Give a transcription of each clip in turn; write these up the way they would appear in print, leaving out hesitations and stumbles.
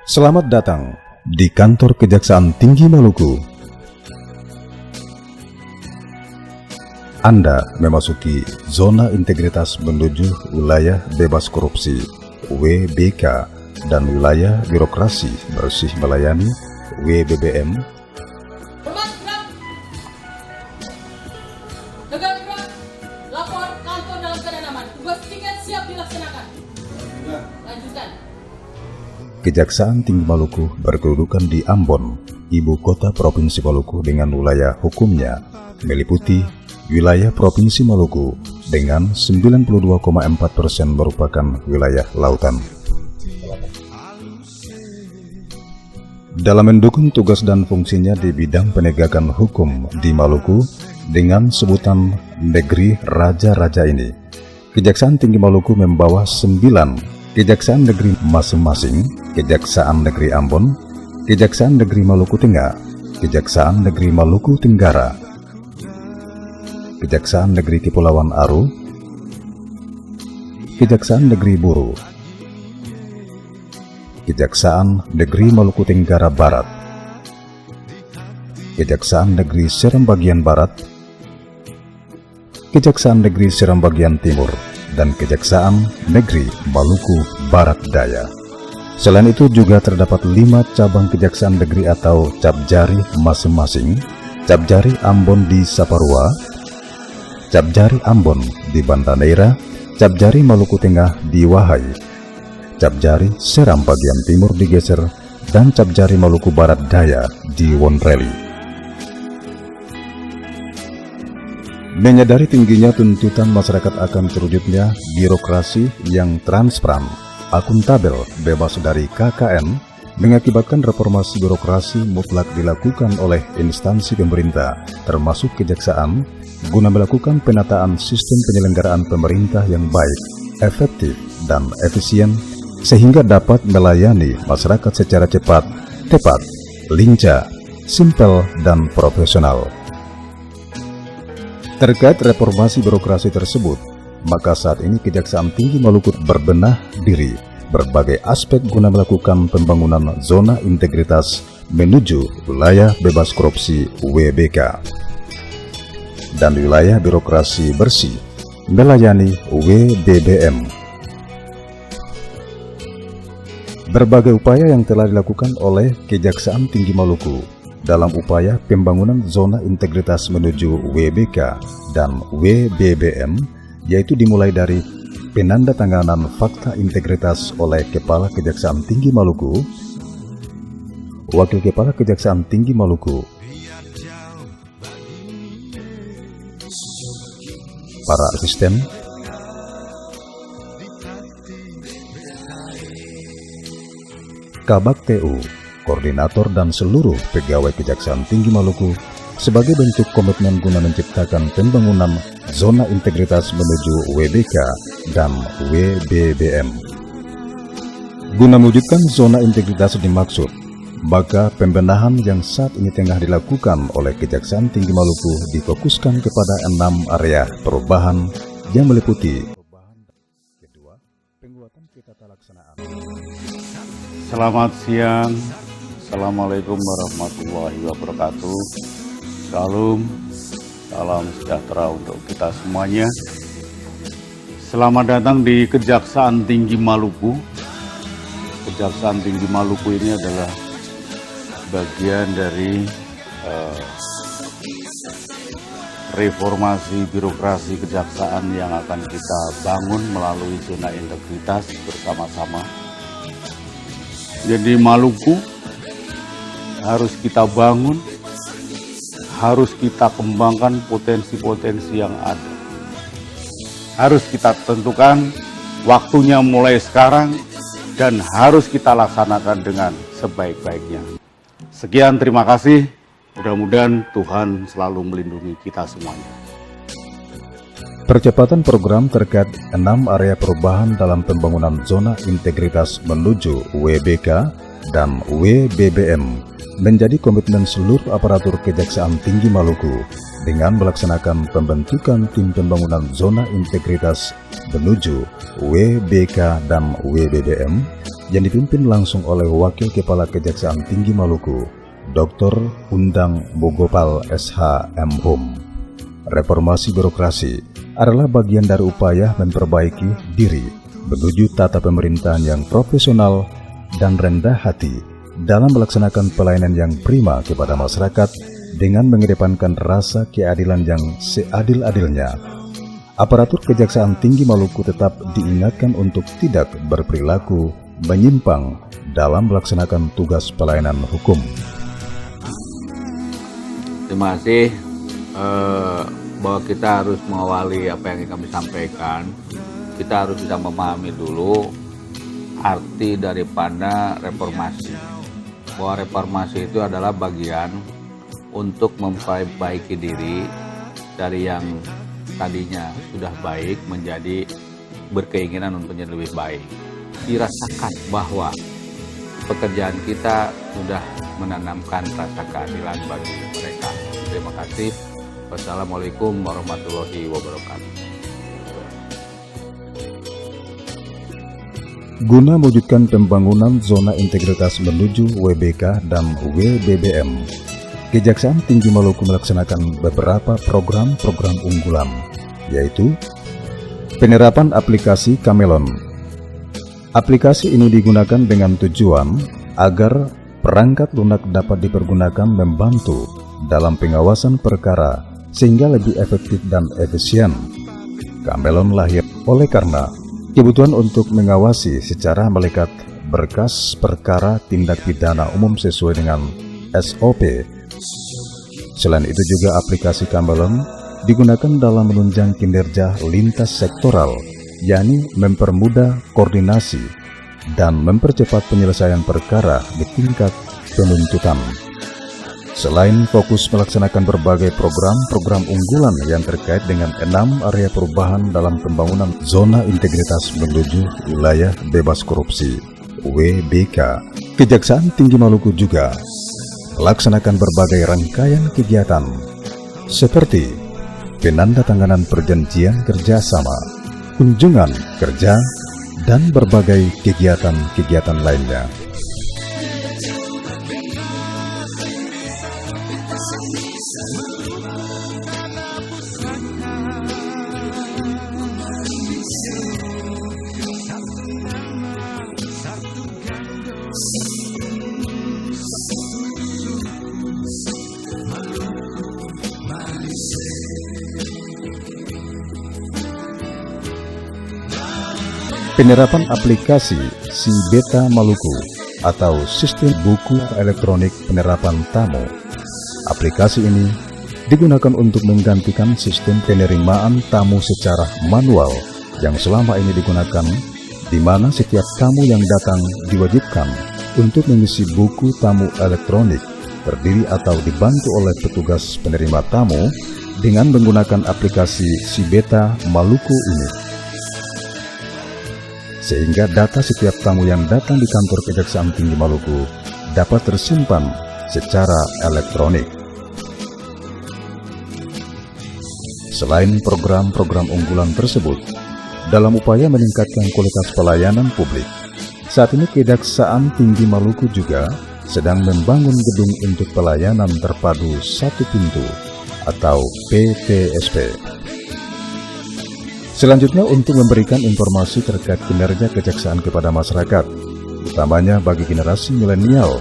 Selamat datang di kantor Kejaksaan Tinggi Maluku. Anda memasuki zona integritas menuju wilayah bebas korupsi WBK dan wilayah birokrasi bersih melayani WBBM. Lapor kantor dalam keadaan aman. Tugas tiket siap dilaksanakan. Lanjutkan. Kejaksaan Tinggi Maluku berkedudukan di Ambon, ibu kota Provinsi Maluku dengan wilayah hukumnya meliputi wilayah Provinsi Maluku dengan 92,4% merupakan wilayah lautan. Dalam mendukung tugas dan fungsinya di bidang penegakan hukum di Maluku dengan sebutan Negeri Raja-Raja ini, Kejaksaan Tinggi Maluku membawa 9 kejaksaan negeri masing-masing: Kejaksaan Negeri Ambon, Kejaksaan Negeri Maluku Tengah, Kejaksaan Negeri Maluku Tenggara, Kejaksaan Negeri Kepulauan Aru, Kejaksaan Negeri Buru, Kejaksaan Negeri Maluku Tenggara Barat, Kejaksaan Negeri Seram Bagian Barat, Kejaksaan Negeri Seram Bagian Timur, dan Kejaksaan Negeri Maluku Barat Daya. Selain itu juga terdapat 5 cabang kejaksaan negeri atau Cabjari masing-masing: Cabjari Ambon di Saparua, Cabjari Ambon di Banda Neira, Cabjari Maluku Tengah di Wahai, Cabjari Seram Bagian Timur di Geser, dan Cabjari Maluku Barat Daya di Wonreli. Menyadari tingginya tuntutan masyarakat akan terwujudnya birokrasi yang transparan, akuntabel, bebas dari KKN, mengakibatkan reformasi birokrasi mutlak dilakukan oleh instansi pemerintah, termasuk kejaksaan, guna melakukan penataan sistem penyelenggaraan pemerintah yang baik, efektif, dan efisien, sehingga dapat melayani masyarakat secara cepat, tepat, lincah, simpel, dan profesional. Terkait reformasi birokrasi tersebut, maka saat ini Kejaksaan Tinggi Maluku berbenah diri berbagai aspek guna melakukan pembangunan zona integritas menuju wilayah bebas korupsi WBK dan wilayah birokrasi bersih melayani WBBM. Berbagai upaya yang telah dilakukan oleh Kejaksaan Tinggi Maluku dalam upaya pembangunan zona integritas menuju WBK dan WBBM, yaitu dimulai dari penandatanganan fakta integritas oleh Kepala Kejaksaan Tinggi Maluku, Wakil Kepala Kejaksaan Tinggi Maluku, para asisten, Kabak TU, koordinator, dan seluruh pegawai Kejaksaan Tinggi Maluku sebagai bentuk komitmen guna menciptakan pembangunan zona integritas menuju WBK dan WBBM. Guna mewujudkan zona integritas dimaksud, maka pembenahan yang saat ini tengah dilakukan oleh Kejaksaan Tinggi Maluku difokuskan kepada 6 area perubahan yang meliputi: kedua, penguatan tata laksanaan. Selamat siang. Assalamualaikum warahmatullahi wabarakatuh. Salam sejahtera untuk kita semuanya. Selamat datang di Kejaksaan Tinggi Maluku. Kejaksaan Tinggi Maluku ini adalah bagian dari reformasi birokrasi kejaksaan yang akan kita bangun melalui zona integritas bersama-sama. Jadi Maluku harus kita bangun, harus kita kembangkan potensi-potensi yang ada. Harus kita tentukan waktunya mulai sekarang dan harus kita laksanakan dengan sebaik-baiknya. Sekian, terima kasih. Mudah-mudahan Tuhan selalu melindungi kita semuanya. Percepatan program terkait 6 area perubahan dalam pembangunan zona integritas menuju WBK dan WBBM menjadi komitmen seluruh aparatur Kejaksaan Tinggi Maluku dengan melaksanakan pembentukan tim pembangunan zona integritas menuju WBK dan WBBM yang dipimpin langsung oleh Wakil Kepala Kejaksaan Tinggi Maluku, Dr. Undang Bogopal SH M.Hum. Reformasi birokrasi adalah bagian dari upaya memperbaiki diri menuju tata pemerintahan yang profesional dan rendah hati dalam melaksanakan pelayanan yang prima kepada masyarakat dengan mengedepankan rasa keadilan yang seadil-adilnya. Aparatur Kejaksaan Tinggi Maluku tetap diingatkan untuk tidak berperilaku menyimpang dalam melaksanakan tugas pelayanan hukum. Terima kasih bahwa kita harus mengawali apa yang kami sampaikan. Kita harus bisa memahami dulu arti daripada reformasi. Bahwa reformasi itu adalah bagian untuk memperbaiki diri dari yang tadinya sudah baik menjadi berkeinginan untuk menjadi lebih baik. Dirasakan bahwa pekerjaan kita sudah menanamkan rasa keadilan bagi mereka. Terima kasih. Wassalamualaikum warahmatullahi wabarakatuh. Guna mewujudkan pembangunan zona integritas menuju WBK dan WBBM, Kejaksaan Tinggi Maluku melaksanakan beberapa program-program unggulan, yaitu penerapan aplikasi Kamelon. Aplikasi ini digunakan dengan tujuan agar perangkat lunak dapat dipergunakan membantu dalam pengawasan perkara sehingga lebih efektif dan efisien. Kamelon lahir oleh karena kebutuhan untuk mengawasi secara melekat berkas perkara tindak pidana umum sesuai dengan SOP. Selain itu juga aplikasi Kamelon digunakan dalam menunjang kinerja lintas sektoral, yakni mempermudah koordinasi dan mempercepat penyelesaian perkara di tingkat penuntutan. Selain fokus melaksanakan berbagai program-program unggulan yang terkait dengan 6 area perubahan dalam pembangunan zona integritas menuju wilayah bebas korupsi WBK, Kejaksaan Tinggi Maluku juga melaksanakan berbagai rangkaian kegiatan seperti penandatanganan perjanjian kerjasama, kunjungan kerja, dan berbagai kegiatan-kegiatan lainnya. Penerapan aplikasi SIBETA Maluku atau Sistem Buku Elektronik Penerapan Tamu. Aplikasi ini digunakan untuk menggantikan sistem penerimaan tamu secara manual yang selama ini digunakan, di mana setiap tamu yang datang diwajibkan untuk mengisi buku tamu elektronik terdiri atau dibantu oleh petugas penerima tamu dengan menggunakan aplikasi SIBETA Maluku ini. Sehingga data setiap tamu yang datang di kantor Kejaksaan Tinggi Maluku dapat tersimpan secara elektronik. Selain program-program unggulan tersebut, dalam upaya meningkatkan kualitas pelayanan publik, saat ini Kejaksaan Tinggi Maluku juga sedang membangun gedung untuk pelayanan terpadu satu pintu atau PTSP. Selanjutnya, untuk memberikan informasi terkait kinerja kejaksaan kepada masyarakat, utamanya bagi generasi milenial,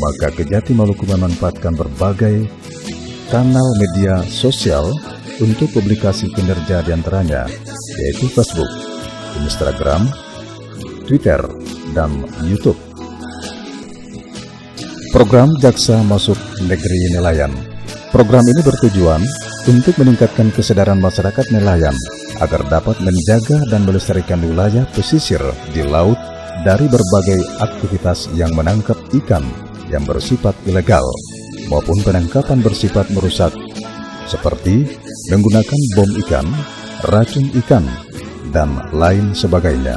maka Kejati Maluku memanfaatkan berbagai kanal media sosial untuk publikasi kinerja diantaranya, yaitu Facebook, Instagram, Twitter, dan YouTube. Program Jaksa Masuk Negeri Nelayan. Program ini bertujuan untuk meningkatkan kesadaran masyarakat nelayan agar dapat menjaga dan melestarikan wilayah pesisir di laut dari berbagai aktivitas yang menangkap ikan yang bersifat ilegal maupun penangkapan bersifat merusak, seperti menggunakan bom ikan, racun ikan, dan lain sebagainya.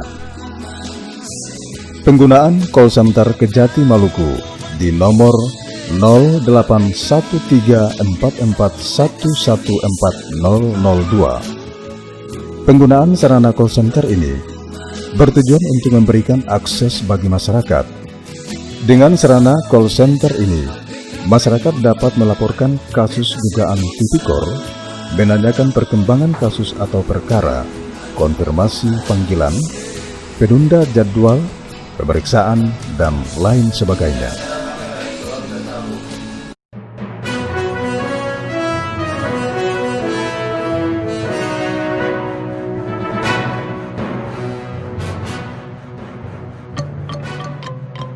Penggunaan call center Kejati Maluku di nomor 081344114002. Penggunaan sarana call center ini bertujuan untuk memberikan akses bagi masyarakat. Dengan sarana call center ini, masyarakat dapat melaporkan kasus dugaan tipikor, menanyakan perkembangan kasus atau perkara, konfirmasi panggilan, penunda jadwal, pemeriksaan, dan lain sebagainya.